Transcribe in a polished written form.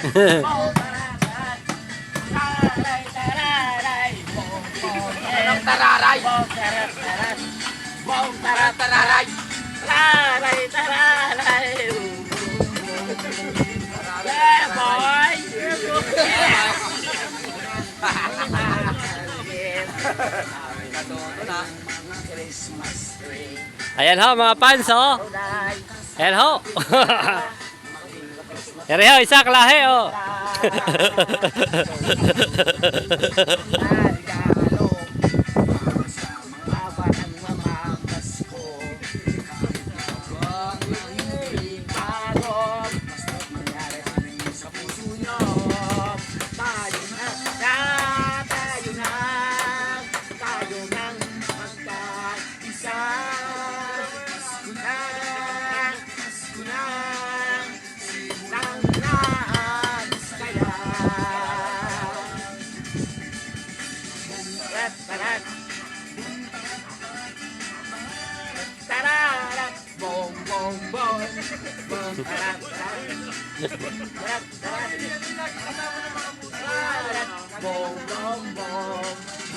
Tararay! Tararay! Tararay! Tararay! Yeah, boy! Ayan ho mga fans oh. Ayan ho. Ere ho, isa kalahe oh. Bong bong bong bong bong bong